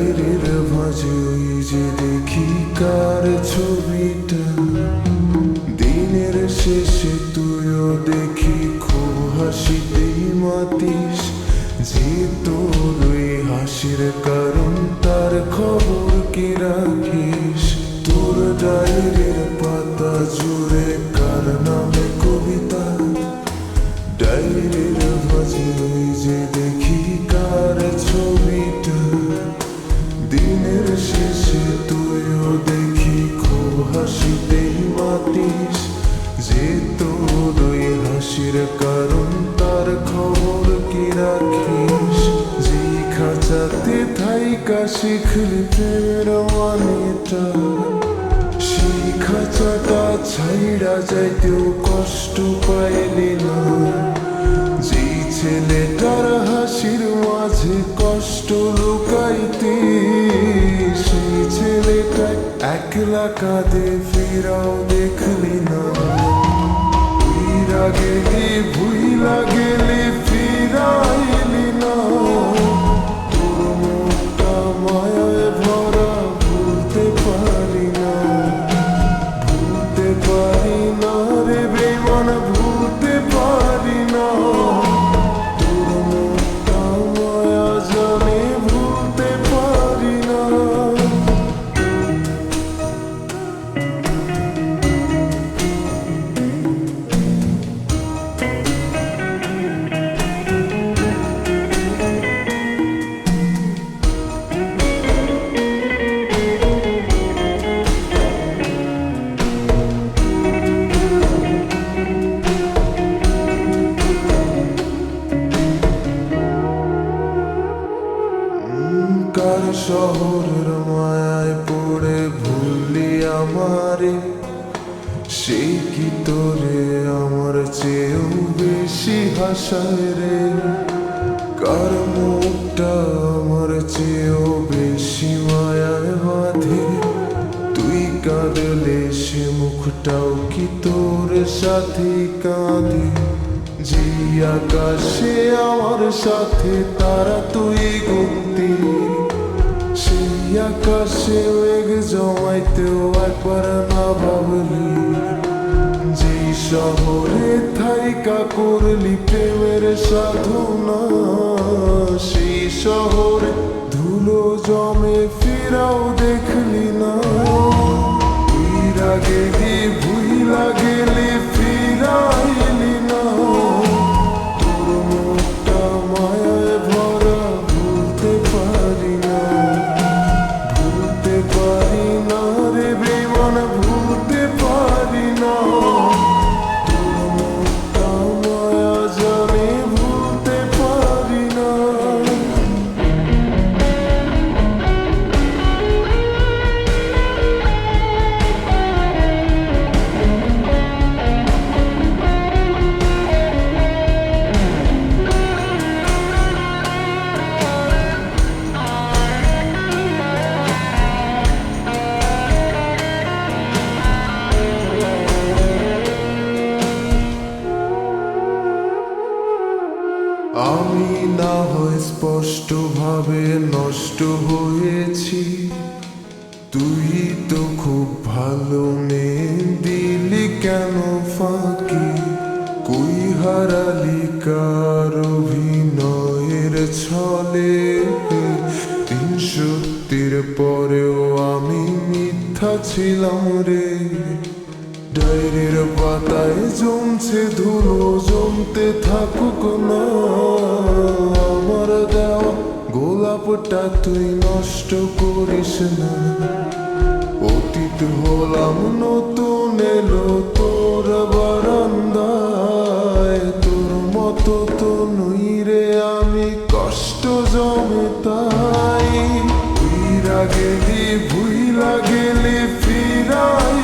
ডায়েরির মাঝে ওই যে দেখি কার ছবিটা, দিনের শেষে তুইও দেখি খুব হাসিতেই মাতিস, যে তোর ওই হাসির কারণ তার খবর কি রাখিস। তোর ডায়েরির পাতা জুড়ে কার নামে কবিতা, ডায়েরির মাঝে ওই যে দেখি কার ছবিটা, দিনের শেষে তুইও দেখি খুব হাসিতেই মাতিস, যে তোর ওই হাসির কারণ তার খবর কি রাখিস। যে খাঁচাতে থাইকা শিখলি প্রেমের মানেটা, সেই খাঁচাটা ছাইড়া যাইতেও কষ্ট পাইলি না। যেই ছেলেটার হাসির মাঝে কষ্ট লুকাইতে, সেই ছেলেটা একলা কাঁদে ফিরাও দেখলি না। ভুইলা গেলি ফিরাইলি না, তোর মুখটা মায়ায় ভরা ভুলতে পারি না, ভুলতে পারি না রে বেমান, ভুলতে পারি না। তোর মুখটা মায়া জানে ভুলতে পারি না। কার শহরের মায়ায় পড়ে ভুললি আমারে, সেই কি তোরে আমার চেয়েও বেশি হাসায় রে। কার মুখটা আমার চেয়েও বেশি মায়ায় বাঁধে, তুই কাঁদলে সে মুখটাও কি তোর সাথে কাঁদে। যে আকাশে আমার সাথে তারা তুই গুনতি, সেই আকাশে মেঘ জমাইতেও একবার না ভাবলি। যেই শহরে থাইকা করলি প্রেমের সাধনা, সেই শহরে ধুলো জমে ফিরাও দেখলি না। ভুইলা গেলি ফিরাইলি না, তোর মুখটা মায়ায় ভরা ভুলতে পারি না, ভুলতে পারি না রে বেমান, ভুলতে পারি না। তোর মুখটা মায়া জানে ভুলতে পারি না। আমি না হয় স্পষ্ট ভাবে নষ্ট হয়েছি, তুই তো খুব ভালো মেয়ে, দিলি কেন ফাঁকি। কই হারালি কার অভিনয়ের ছলে, সত্যির পরেও আমি মিথ্যা ছিলাম রে। ডায়েরির পাতায় জমছে ধুলো, জমতে থাকুক না। আমার দেওয়া গোলাপটা তুই নষ্ট করিস না। অতীত হলাম নতুন এলো তোর বারান্দায়, তোর মতো তো নই রে আমি, কষ্ট জমে তাই। ভুইলা গেলি ফিরাই